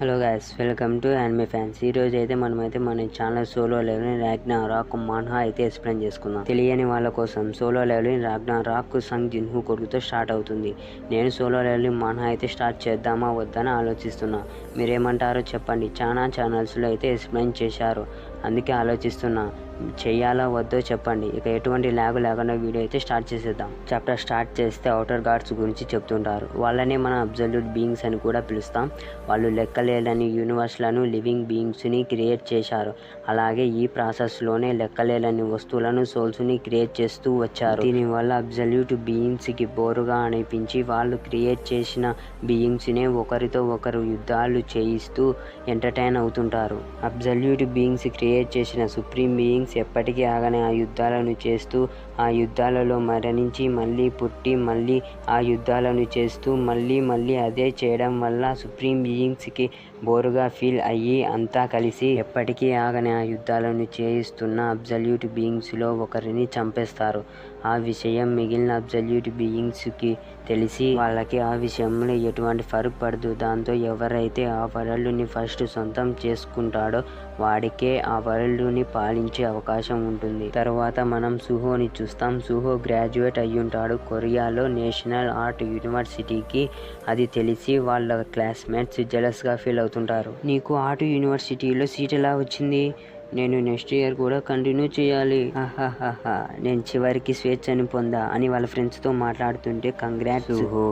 Hello guys, welcome to anime fans. ఈ రోజు అయితే మనమైతే మన ఛానల్ సోలో లెవెలింగ్ రాగ్నారాక్ మాన్హా అయితే ఎక్స్ప్లెయిన్ చేసుకుందాం. తెలియని వాళ్ళ కోసం సోలో లెవెలింగ్ రాగ్నారాక్ సంగ్ జిన్హూ కొడుకుతో స్టార్ట్ అవుతుంది. నేను సోలో లెవెలింగ్ మాన్హా అయితే స్టార్ట్ చేద్దామా వద్దని ఆలోచిస్తున్నా. మీరేమంటారో చెప్పండి. చాలా ఛానల్స్లో అయితే ఎక్స్ప్లెయిన్ చేశారు, అందుకే ఆలోచిస్తున్నా చెయ్యాలా వద్దో చెప్పండి. ఇక ఎటువంటి ల్యాగ్ లేకుండా వీడియో అయితే స్టార్ట్ చేసేద్దాం. చాప్టర్ స్టార్ట్ చేస్తే ఔటర్ గాడ్స్ గురించి చెప్తుంటారు. వాళ్ళని మన అబ్సల్యూట్ బీయింగ్స్ అని కూడా పిలుస్తాం. వాళ్ళు లెక్కలేని యూనివర్స్లను, లివింగ్ బీయింగ్స్ని క్రియేట్ చేశారు. అలాగే ఈ ప్రాసెస్లోనే లెక్కలేని వస్తువులను, సోల్స్ని క్రియేట్ చేస్తూ వచ్చారు. దీనివల్ల అబ్సల్యూట్ బీయింగ్స్కి బోరుగా అనిపించి వాళ్ళు క్రియేట్ చేసిన బీయింగ్స్నే ఒకరితో ఒకరు యుద్ధాలు చేయిస్తూ ఎంటర్టైన్ అవుతుంటారు. అబ్సల్యూట్ బీయింగ్స్ క్రియేట్ చేసిన సుప్రీం బీయింగ్స్ ఎప్పటికీ ఆగని ఆ యుద్ధాలను చేస్తూ, ఆ యుద్ధాలలో మరణించి మళ్ళీ పుట్టి మళ్ళీ ఆ యుద్ధాలను చేస్తూ మళ్ళీ అదే చేయడం వల్ల సుప్రీం బీయింగ్స్కి బోరుగా ఫీల్ అయ్యి అంతా కలిసి ఎప్పటికీ ఆగని ఆ యుద్ధాలను చేయిస్తున్న అబ్సల్యూట్ బీయింగ్స్లో ఒకరిని చంపేస్తారు. ఆ విషయం మిగిలిన అబ్సల్యూట్ బీయింగ్స్కి తెలిసి వాళ్ళకి ఆ విషయంలో ఎటువంటి ఫరక్ పడదు. దాంతో ఎవరైతే ఆ వరల్డ్ని ఫస్ట్ సొంతం చేసుకుంటాడో వాడికే ఆ వరల్డ్ని పాలించే అవకాశం ఉంటుంది. తర్వాత మనం సుహోని చూస్తాం. సుహో గ్రాడ్యుయేట్ అయ్యుంటాడు కొరియాలో నేషనల్ ఆర్ట్ యూనివర్సిటీకి. అది తెలిసి వాళ్ళ క్లాస్మేట్స్ జెలస్గా ఫీల్ అవుతుంటారు. నీకు ఆర్ట్ యూనివర్సిటీలో సీట్ ఎలా వచ్చింది? నేను నెక్స్ట్ ఇయర్ కూడా కంటిన్యూ చేయాలి. ఆహాహాహా, నేను చివరికి స్వేచ్ఛని పొందా అని వాళ్ళ ఫ్రెండ్స్తో మాట్లాడుతుంటే, కంగ్రాట్స్ సుహో,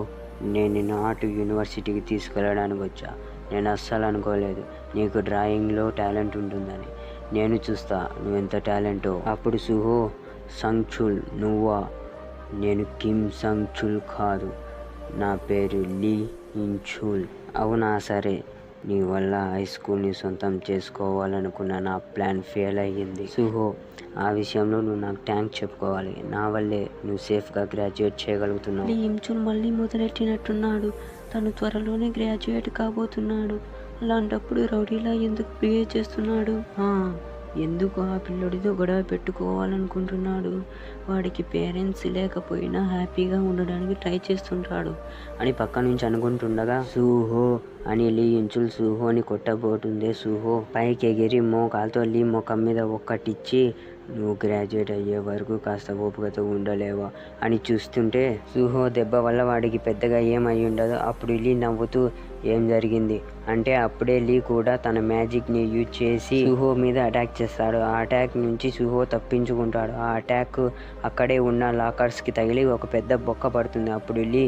నేను నిన్ను ఆర్ట్ యూనివర్సిటీకి తీసుకెళ్ళడానికి వచ్చా. నేను అస్సలు అనుకోలేదు నీకు డ్రాయింగ్లో టాలెంట్ ఉంటుందని. నేను చూస్తా నువ్వెంత టాలెంటో. అప్పుడు సుహో, సంగ్చుల్ నువ్వా? నేను కిమ్ సంగ్చుల్ కాదు, నా పేరు లీ ఇంచుల్. అవునా, సరే. నీ వల్ల హై స్కూల్ని సొంతం చేసుకోవాలనుకున్న నా ప్లాన్ ఫెయిల్ అయ్యింది. సుహో, ఆ విషయంలో నువ్వు నాకు థ్యాంక్స్ చెప్పుకోవాలి. నా వల్లే నువ్వు సేఫ్గా గ్రాడ్యుయేట్ చేయగలుగుతున్నావు. లీ ఇంచుల్ మళ్ళీ మొదలెట్టినట్టున్నాడు. తను త్వరలోనే గ్రాడ్యుయేట్ కాబోతున్నాడు. అలాంటప్పుడు రౌడీలా ఎందుకు బిహేవ్ చేస్తున్నాడు? ఎందుకు ఆ పిల్లడితో గొడవ పెట్టుకోవాలనుకుంటున్నాడు? వాడికి పేరెంట్స్ లేకపోయినా హ్యాపీగా ఉండడానికి ట్రై చేస్తుంటాడు అని పక్క నుంచి అనుకుంటుండగా సుహో అని లీ ఇంచుల్ సుహోని కొట్టబోతుంది. సుహో పైకి ఎగిరి మోకాలతో లీ ముఖం మీద ఒక్కటిచ్చి, నువ్వు గ్రాడ్యుయేట్ అయ్యే వరకు కాస్త ఓపికతో ఉండలేవా అని చూస్తుంటే, సుహో దెబ్బ వల్ల వాడికి పెద్దగా ఏమై ఉండదు. అప్పుడు లీ నవ్వుతూ, ఏం జరిగింది అంటే అప్పుడే లీ కూడా తన మ్యాజిక్ని యూజ్ చేసి సుహో మీద అటాక్ చేస్తాడు. ఆ అటాక్ నుంచి సుహో తప్పించుకుంటాడు. ఆ అటాక్ అక్కడే ఉన్న లాకర్స్కి తగిలి ఒక పెద్ద బొక్క పడుతుంది. అప్పుడు లీ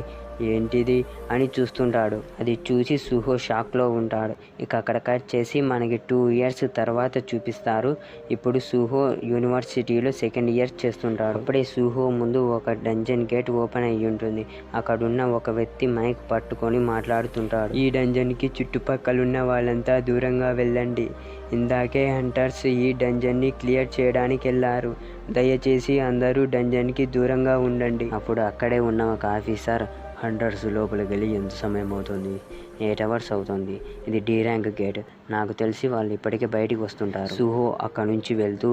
ఏంటిది అని చూస్తుంటాడు. అది చూసి సుహో షాక్లో ఉంటాడు. ఇక అక్కడ కట్ చేసి మనకి 2 years తర్వాత చూపిస్తారు. ఇప్పుడు సుహో యూనివర్సిటీలో సెకండ్ ఇయర్ చేస్తుంటాడు. అప్పుడే సుహో ముందు ఒక డంజన్ గేట్ ఓపెన్ అయ్యి ఉంటుంది. అక్కడున్న ఒక వ్యక్తి మైక్ పట్టుకొని మాట్లాడుతుంటాడు. ఈ డంజన్కి చుట్టుపక్కలున్న వాళ్ళంతా దూరంగా వెళ్ళండి. ఇందాకే హంటర్స్ ఈ డంజన్ని క్లియర్ చేయడానికి వెళ్ళారు. దయచేసి అందరూ డంజన్కి దూరంగా ఉండండి. అప్పుడు అక్కడే ఉన్న ఒక ఆఫీసర్, హంటర్స్ లోపలికి వెళ్ళి ఎంత సమయం అవుతుంది? 8 hours అవుతుంది. ఇది D ర్యాంక్ గేట్. నాకు తెలిసి వాళ్ళు ఇప్పటికే బయటికి వస్తుంటారు. సుహో అక్కడ నుంచి వెళ్తూ,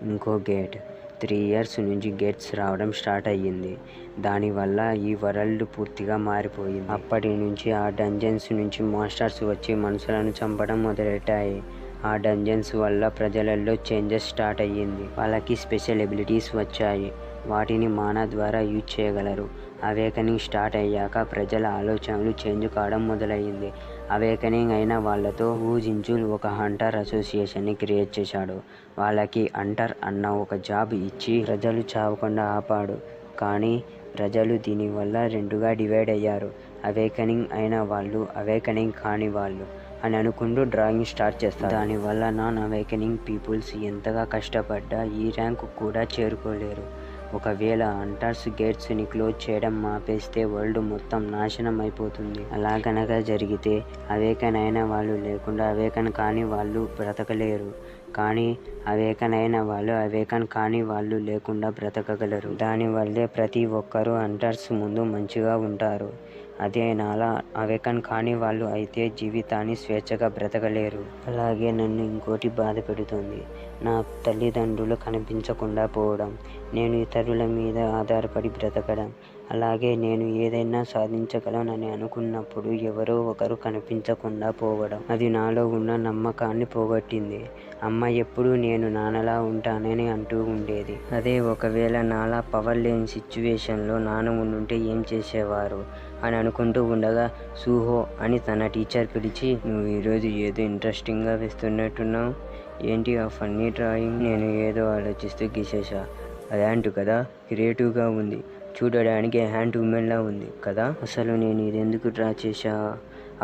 ఇంకో గేట్. 3 years నుంచి గేట్స్ రావడం స్టార్ట్ అయ్యింది. దానివల్ల ఈ వరల్డ్ పూర్తిగా మారిపోయింది. అప్పటి నుంచి ఆ డంజన్స్ నుంచి మాస్టర్స్ వచ్చి మనుషులను చంపడం మొదలెట్టాయి. ఆ డంజన్స్ వల్ల ప్రజలలో చేంజెస్ స్టార్ట్ అయ్యింది. వాళ్ళకి స్పెషల్ ఎబిలిటీస్ వచ్చాయి. వాటిని మానా ద్వారా యూజ్ చేయగలరు. అవేకనింగ్ స్టార్ట్ అయ్యాక ప్రజల ఆలోచనలు చేంజ్ కావడం మొదలయ్యింది. అవేకనింగ్ అయిన వాళ్ళతో జించుల్ ఒక హంటర్ అసోసియేషన్ని క్రియేట్ చేశాడు. వాళ్ళకి హంటర్ అన్న ఒక జాబ్ ఇచ్చి ప్రజలు చావకుండా ఆపాడు. కానీ ప్రజలు దీనివల్ల 2గా డివైడ్ అయ్యారు. అవేకనింగ్ అయిన వాళ్ళు, అవేకనింగ్ కాని వాళ్ళు అని అనుకుంటూ డ్రాయింగ్ స్టార్ట్ చేస్తారు. దానివల్ల నాన్ అవేకనింగ్ పీపుల్స్ ఎంతగా కష్టపడ్డా ఈ ర్యాంకు కూడా చేరుకోలేరు. ఒకవేళ హంటర్స్ గేట్స్ని క్లోజ్ చేయడం ఆపేస్తే వరల్డ్ మొత్తం నాశనం అయిపోతుంది. అలా కనుక జరిగితే అవేకన్ అయిన వాళ్ళు లేకుండా అవేకన్ కాని వాళ్ళు బ్రతకలేరు. కానీ అవేకన్ అయిన వాళ్ళు అవేకన్ కాని వాళ్ళు లేకుండా బ్రతకగలరు. దానివల్లే ప్రతి ఒక్కరూ హంటర్స్ ముందు మంచిగా ఉంటారు. అదే నాలా అవేకన్ కాని వాళ్ళు అయితే జీవితాన్ని స్వేచ్ఛగా బ్రతకలేరు. అలాగే నన్ను ఇంకోటి బాధ పెడుతుంది, నా తల్లిదండ్రులు కనిపించకుండా పోవడం, నేను ఇతరుల మీద ఆధారపడి బ్రతకడం. అలాగే నేను ఏదైనా సాధించగలనని అనుకున్నప్పుడు ఎవరో ఒకరు కనిపించకుండా పోవడం, అది నాలో ఉన్న నమ్మకాన్ని పోగొట్టింది. అమ్మ ఎప్పుడూ నేను నాన్నలా ఉంటానని అంటూ ఉండేది. అదే ఒకవేళ నాలా పవర్ లేని సిచ్యువేషన్లో నాన్న ఉండుంటే ఏం చేసేవారు అని అనుకుంటూ ఉండగా సూహో అని తన టీచర్ పిలిచి, నువ్వు ఈరోజు ఏదో ఇంట్రెస్టింగ్గా వేస్తున్నట్టున్నావు, ఏంటి ఆ ఫన్నీ డ్రాయింగ్? నేను ఏదో ఆలోచిస్తూ గీసేసా. అదేంటి కదా, క్రియేటివ్గా ఉంది, చూడడానికి హ్యాండ్ ఉమెన్లా ఉంది కదా, అసలు నేను ఇదెందుకు డ్రా చేశా?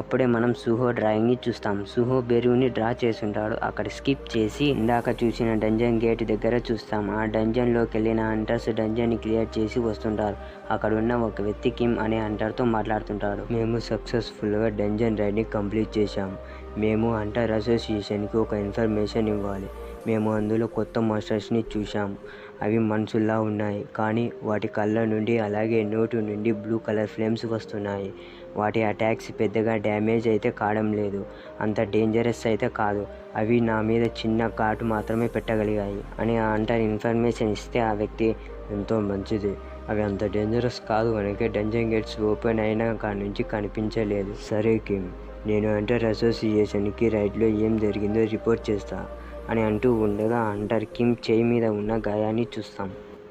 అప్పుడే మనం సూహో డ్రాయింగ్ని చూస్తాం. సూహో బెరువుని డ్రా చేసుంటాడు. అక్కడ స్కిప్ చేసి ఇందాక చూసిన డంజన్ గేట్ దగ్గర చూస్తాం. ఆ డంజన్లోకి వెళ్ళిన హంటర్స్ డంజన్ని క్లియర్ చేసి వస్తుంటారు. అక్కడ ఉన్న ఒక వ్యక్తి కిమ్ అనే హంటర్తో మాట్లాడుతుంటాడు. మేము సక్సెస్ఫుల్గా డంజన్ రైడ్ని కంప్లీట్ చేశాం. మేము హంటర్ అసోసియేషన్కి ఒక ఇన్ఫర్మేషన్ ఇవ్వాలి. మేము అందులో కొత్త మాస్టర్స్ని చూశాం. అవి మనుషుల్లా ఉన్నాయి, కానీ వాటి కళ్ళ నుండి అలాగే నోటు నుండి బ్లూ కలర్ ఫ్లేమ్స్ వస్తున్నాయి. వాటి అటాక్స్ పెద్దగా డ్యామేజ్ అయితే కావడం లేదు, అంత డేంజరస్ అయితే కాదు. అవి నా మీద చిన్న ఘాటు మాత్రమే పెట్టగలిగాయి అని ఆ హంటర్ ఇన్ఫర్మేషన్ ఇస్తే ఆ వ్యక్తి, ఎంతో మంచిది, అవి అంత డేంజరస్ కాదు కనుక డంజన్ గేట్స్ ఓపెన్ అయినా కాడి నుంచి కనిపించలేదు. సరే కిమ్, నేను హంటర్ అసోసియేషన్కి రైడ్లో ఏం జరిగిందో రిపోర్ట్ చేస్తా అని అంటూ ఉండగా హంటర్ కిమ్ చేయి మీద ఉన్న గాయాన్ని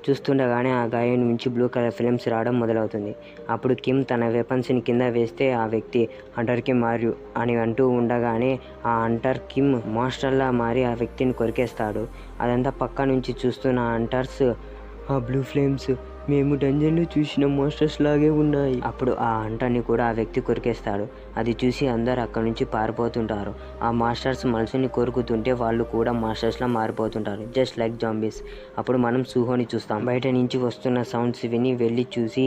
చూస్తుండగానే ఆ గాయం నుంచి బ్లూ కలర్ ఫిల్మ్స్ రావడం మొదలవుతుంది. అప్పుడు కిమ్ తన వెపన్స్ని కింద వేస్తే ఆ వ్యక్తి హంటర్కి మారు అని అంటూ ఉండగానే ఆ హంటర్ కిమ్ మాస్టర్లా మారి ఆ వ్యక్తిని కొరికేస్తాడు. అదంతా పక్క నుంచి చూస్తున్న హంటర్స్, ఆ బ్లూ ఫ్లేమ్స్ మేము డంజన్లో చూసిన మాస్టర్స్ లాగే ఉన్నాయి. అప్పుడు ఆ హంటర్ని కూడా ఆ వ్యక్తి కొరికేస్తాడు. అది చూసి అందరు అక్కడి నుంచి పారిపోతుంటారు. ఆ మాస్టర్స్ మనుషుల్ని కొరుకుతుంటే వాళ్ళు కూడా మాస్టర్స్లా మారిపోతుంటారు, జస్ట్ లైక్ జాంబీస్. అప్పుడు మనం సూహోని చూస్తాం. బయట నుంచి వస్తున్న సౌండ్స్ విని వెళ్ళి చూసి,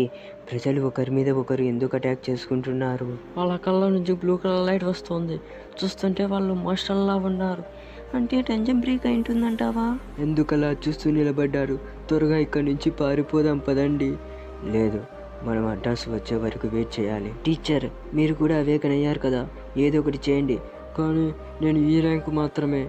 ప్రజలు ఒకరి మీద ఒకరు ఎందుకు అటాక్ చేసుకుంటున్నారు? వాళ్ళ కళ్ళ నుంచి బ్లూ కలర్ లైట్ వస్తుంది. చూస్తుంటే వాళ్ళు మాస్టర్లా ఉన్నారు. అంటే టెన్షన్ బ్రేక్ అయి ఉంటుందంటావా? ఎందుకలా చూస్తూ నిలబడ్డారు? త్వరగా ఇక్కడి నుంచి పారిపోదాం పదండి. లేదు, మనం అడ్రస్ వచ్చే వరకు వెయిట్ చేయాలి. టీచర్, మీరు కూడా అవేకన్ అయ్యారు కదా, ఏదో ఒకటి చేయండి. కానీ నేను ఈ ర్యాంక్ మాత్రమే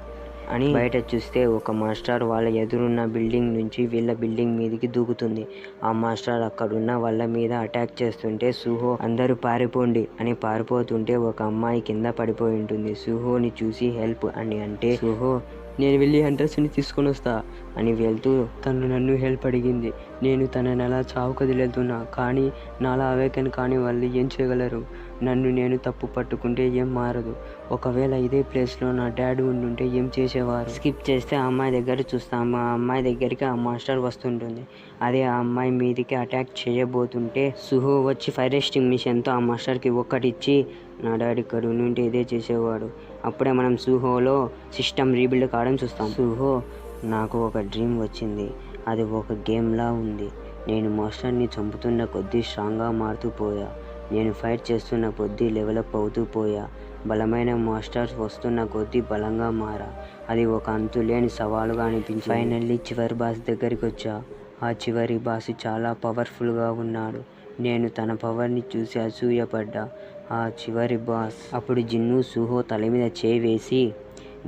అని బయట చూస్తే ఒక మాస్టర్ వాళ్ళ ఎదురున్న బిల్డింగ్ నుంచి వీళ్ళ బిల్డింగ్ మీదకి దూకుతుంది. ఆ మాస్టర్ అక్కడున్న వాళ్ళ మీద అటాక్ చేస్తుంటే సూహో అందరూ పారిపోండి అని పారిపోతుంటే ఒక అమ్మాయి కింద పడిపోయి ఉంటుంది. సూహోని చూసి హెల్ప్ అని అంటే సూహో, నేను వెళ్ళి హంటర్స్ని తీసుకొని వస్తా అని వెళ్తూ తను నన్ను హెల్ప్ అడిగింది. నేను తనని అలా చావు కదిలేతున్నా, కానీ నాలా అవేకన్ కాని వాళ్ళు ఏం చేయగలరు? నన్ను నేను తప్పు పట్టుకుంటే ఏం మారదు. ఒకవేళ ఇదే ప్లేస్లో నా డాడీ ఉండుంటే ఏం చేసేవారు? స్కిప్ చేస్తే ఆ అమ్మాయి దగ్గర చూస్తాము. ఆ అమ్మాయి దగ్గరికి ఆ మాస్టర్ వస్తుంటుంది. అదే ఆ అమ్మాయి మీదికి అటాక్ చేయబోతుంటే సుహో వచ్చి ఫైర్ ఎస్టింగ్మిషన్తో ఆ మాస్టర్కి ఒక్కటిచ్చి, నా డాడీ కడుపు నుండి ఇదే చేసేవాడు. అప్పుడే మనం సూహోలో సిస్టమ్ రీబిల్డ్ కావడం చూస్తాం. సూహో, నాకు ఒక డ్రీమ్ వచ్చింది. అది ఒక గేమ్లా ఉంది. నేను మాస్టర్ని చంపుతున్న కొద్దీ స్ట్రాంగ్గా మారుతూ పోయా. నేను ఫైట్ చేస్తున్న కొద్దీ లెవెలప్ అవుతూ పోయా. బలమైన మాస్టర్స్ వస్తున్న కొద్దీ బలంగా మారా. అది ఒక అంతులేని సవాలుగా అనిపించి ఫైనల్లీ చివరి బాస్ దగ్గరికి వచ్చా. ఆ చివరి బాస్ చాలా పవర్ఫుల్గా ఉన్నాడు. నేను తన పవర్ని చూసి అసూయపడ్డా. ఆ చివరి బాస్ అప్పుడు జిన్ను సూహో తల మీద చేయి వేసి,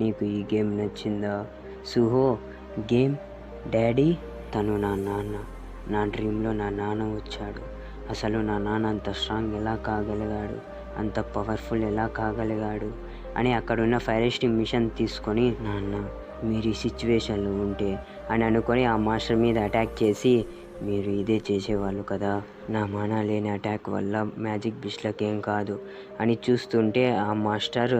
నీకు ఈ గేమ్ నచ్చిందా? సూహో, గేమ్? డాడీ? తను నా నాన్న. నా డ్రీమ్లో నా నాన్న వచ్చాడు. అసలు నా నాన్న అంత స్ట్రాంగ్ ఎలా కాగలిగాడు, అంత పవర్ఫుల్ ఎలా కాగలిగాడు అని అక్కడున్న ఫైర్ ఎస్టింగ్మిషన్ తీసుకొని, నాన్న మీరు ఈ సిచ్యువేషన్లో ఉంటే అని అనుకొని ఆ మాస్టర్ మీద అటాక్ చేసి, మీరు ఇదే చేసేవాళ్ళు కదా, నా మానా లేని అటాక్ వల్ల మ్యాజిక్ బిస్ట్లకేం కాదు అని చూస్తుంటే ఆ మాస్టర్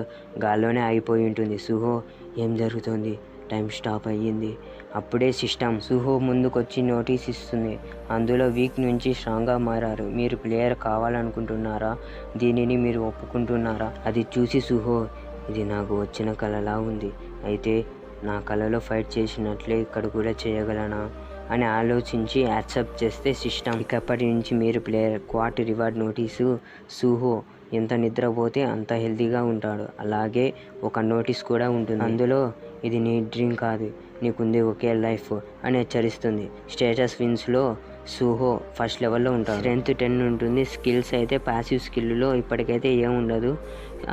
గాల్లోనే ఆగిపోయి ఉంటుంది. సుహో, ఏం జరుగుతుంది? టైం స్టాప్ అయ్యింది. అప్పుడే సిస్టమ్ సుహో ముందుకొచ్చి నోటీస్ ఇస్తుంది. అందులో వీక్ నుంచి స్ట్రాంగ్గా మారారు. మీరు ప్లేయర్ కావాలనుకుంటున్నారా? దీనిని మీరు ఒప్పుకుంటున్నారా? అది చూసి సుహో, ఇది నాకు వచ్చిన కలలా ఉంది. అయితే నా కలలో ఫైట్ చేసినట్లే ఇక్కడ కూడా చేయగలనా అని ఆలోచించి యాక్సెప్ట్ చేస్తే సిస్టమ్, ఇకప్పటి నుంచి మీరు ప్లేయర్. క్వార్ట్ రివార్డ్ నోటీసు. సూహో ఎంత నిద్రపోతే అంత హెల్తీగా ఉంటాడు. అలాగే ఒక నోటీస్ కూడా ఉంటుంది. అందులో, ఇది నీ డ్రీమ్ కాదు, నీకుంది ఒకే లైఫ్ అని హెచ్చరిస్తుంది. స్టేటస్ విన్స్లో సుహో ఫస్ట్ లెవెల్లో ఉంటాడు. స్ట్రెంత్ 10 ఉంటుంది. స్కిల్స్ అయితే ప్యాసివ్ స్కిల్లో ఇప్పటికైతే ఏం ఉండదు.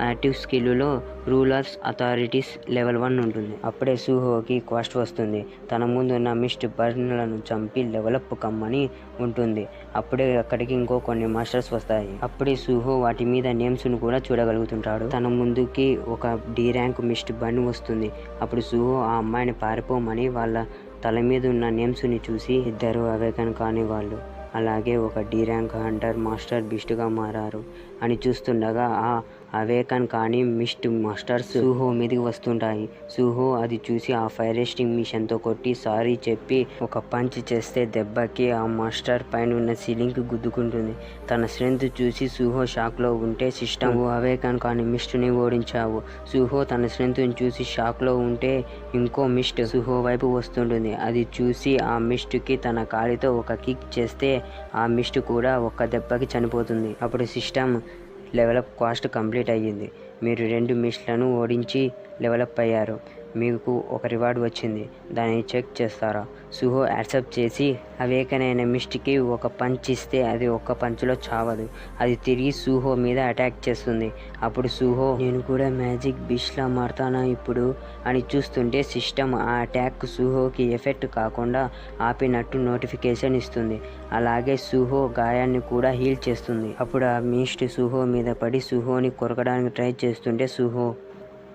యాక్టివ్ స్కిల్లో రూలర్స్ అథారిటీస్ లెవెల్ 1 ఉంటుంది. అప్పుడే సుహోకి క్వెస్ట్ వస్తుంది. తన ముందు ఉన్న మిస్ట్ బర్న్లను చంపి లెవెలప్ కమ్మని ఉంటుంది. అప్పుడే అక్కడికి ఇంకో కొన్ని మాస్టర్స్ వస్తాయి. అప్పుడే సుహో వాటి మీద నేమ్స్ను కూడా చూడగలుగుతుంటాడు. తన ముందుకి ఒక D ర్యాంక్ మిస్ట్ బర్న్ వస్తుంది. అప్పుడు సుహో ఆ అమ్మాయిని పారిపోమని వాళ్ళ తల మీద ఉన్న నేమ్స్ని చూసి ఇద్దరు అవేకన్ కాని వాళ్ళు అలాగే ఒక D ర్యాంక్ హంటర్ మాస్టర్ బిస్ట్గా మారారు అని చూస్తుండగా ఆ అవేకన్ కానీ మిస్ట్ మాస్టర్స్ సుహో మీదకి వస్తుంటాయి. సుహో అది చూసి ఆ ఫైర్ ఎస్టింగ్ మిషన్తో కొట్టి సారీ చెప్పి ఒక పంచ్ చేస్తే దెబ్బకి ఆ మాస్టర్ పైన ఉన్న సీలింగ్కి గుద్దుకుంటుంది. తన స్ట్రెంత్ చూసి సుహో షాక్లో ఉంటే సిస్టమ్ అవేకన్ కానీ మిస్ట్ని ఓడించావు. సుహో తన స్ట్రెంత్ని చూసి షాక్లో ఉంటే ఇంకో మిస్ట్ సుహో వైపు వస్తుంటుంది. అది చూసి ఆ మిస్ట్కి తన కాలితో ఒక కిక్ చేస్తే ఆ మిస్ట్ కూడా ఒక్క దెబ్బకి చనిపోతుంది. అప్పుడు సిస్టమ్ లెవెలప్ క్వెస్ట్ కంప్లీట్ అయ్యింది. మీరు 2 మిస్ట్లను ఓడించి లెవెలప్ అయ్యారు. మీకు ఒక రివార్డ్ వచ్చింది. దాన్ని చెక్ చేస్తారా? సుహో యాక్సెప్ట్ చేసి అవేకన్ అయిన మిస్ట్కి ఒక పంచ్ ఇస్తే అది ఒక్క పంచ్లో చావదు. అది తిరిగి సుహో మీద అటాక్ చేస్తుంది. అప్పుడు సుహో నేను కూడా మ్యాజిక్ బిష్లా మారుతానా ఇప్పుడు అని చూస్తుంటే సిస్టమ్ ఆ అటాక్ సుహోకి ఎఫెక్ట్ కాకుండా ఆపినట్టు నోటిఫికేషన్ ఇస్తుంది. అలాగే సుహో గాయాన్ని కూడా హీల్ చేస్తుంది. అప్పుడు ఆ మిస్ట్ సుహో మీద పడి సుహోని కొరకడానికి ట్రై చేస్తుంటే సుహో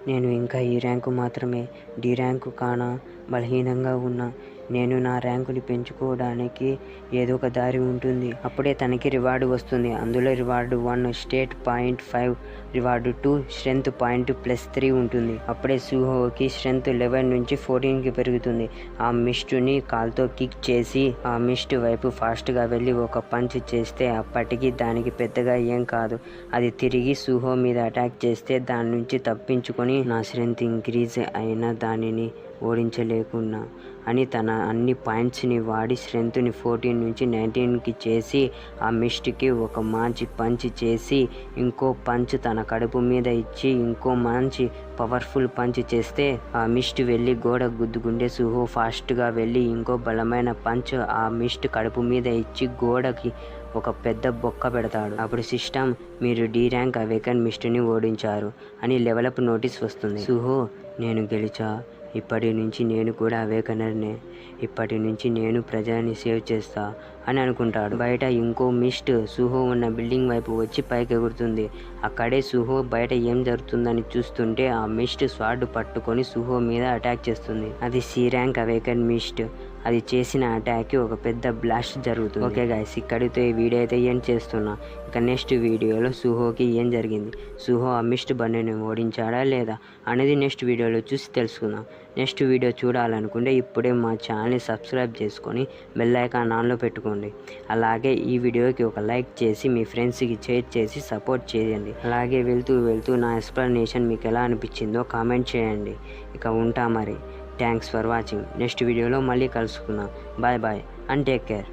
నేను ఇంకా ఈ ర్యాంకు మాత్రమే, D ర్యాంకు కానా, బలహీనంగా ఉన్నా. నేను నా ర్యాంకుని పెంచుకోవడానికి ఏదో ఒక దారి ఉంటుంది. అప్పుడే తనకి రివార్డు వస్తుంది. అందులో reward 1 state point 5, reward 2 strength point +3 ఉంటుంది. అప్పుడే సుహోకి స్ట్రెంత్ 11 నుంచి 14కి పెరుగుతుంది. ఆ మిస్ట్ని కాల్తో కిక్ చేసి ఆ మిస్ట్ వైపు ఫాస్ట్గా వెళ్ళి ఒక పంచ్ చేస్తే అప్పటికి దానికి పెద్దగా ఏం కాదు. అది తిరిగి సుహో మీద అటాక్ చేస్తే దాని నుంచి తప్పించుకొని నా స్ట్రెంత్ ఇంక్రీజ్ అయినా దానిని ఓడించలేకున్నా అని తన అన్ని పాయింట్స్ని వాడి స్ట్రెంత్ని 14 నుంచి 19కి చేసి ఆ మిస్ట్కి ఒక మంచి పంచ్ చేసి ఇంకో పంచ్ తన కడుపు మీద ఇచ్చి ఇంకో మంచి పవర్ఫుల్ పంచ్ చేస్తే ఆ మిస్ట్ వెళ్ళి గోడ గుద్దుకుంటే సుహో ఫాస్ట్గా వెళ్ళి ఇంకో బలమైన పంచ్ ఆ మిస్ట్ కడుపు మీద ఇచ్చి గోడకి ఒక పెద్ద బొక్క పెడతాడు. అప్పుడు సిస్టమ్ మీరు D ర్యాంక్ అవేకన్ మిస్ట్ని ఓడించారు అని లెవెలప్ నోటీస్ వస్తుంది. సుహో నేను గెలిచా. ఇప్పటి నుంచి నేను కూడా అవేకనర్నే. ఇప్పటి నుంచి నేను ప్రజలని సేవ్ చేస్తా అని అనుకుంటాడు. బయట ఇంకో మిస్ట్ సుహో ఉన్న బిల్డింగ్ వైపు వచ్చి పైకి ఎగురుతుంది. అక్కడే సుహో బయట ఏం జరుగుతుందని చూస్తుంటే ఆ మిస్ట్ స్వార్డ్ పట్టుకొని సుహో మీద అటాక్ చేస్తుంది. అది C ర్యాంక్ అవేకన్ మిస్ట్. అది చేసిన అటాక్కి ఒక పెద్ద బ్లాస్ట్ జరుగుతుంది. ఓకే గైస్, ఇక్కడితో ఈ వీడియో అయితే ఏం చేస్తున్నా. ఇక నెక్స్ట్ వీడియోలో సుహోకి ఏం జరిగింది, సుహో ఆ మిస్ట్ బన్నీని ఓడించాడా లేదా అనేది నెక్స్ట్ వీడియోలో చూసి తెలుసుకుందాం. నెక్స్ట్ వీడియో చూడాలనుకుంటే ఇప్పుడే మా ఛానల్ని సబ్స్క్రైబ్ చేసుకొని బెల్ ఐకాన్ ఆన్లో పెట్టుకోండి. అలాగే ఈ వీడియోకి ఒక లైక్ చేసి మీ ఫ్రెండ్స్కి షేర్ చేసి సపోర్ట్ చేయండి. అలాగే వెళ్తూ నా ఎక్స్ప్లెనేషన్ మీకు ఎలా అనిపించిందో కామెంట్ చేయండి. ఇక ఉంటా మరి. Thanks for watching. నెక్స్ట్ వీడియోలో మళ్ళీ కలుసుకుందాం. Bye and take care.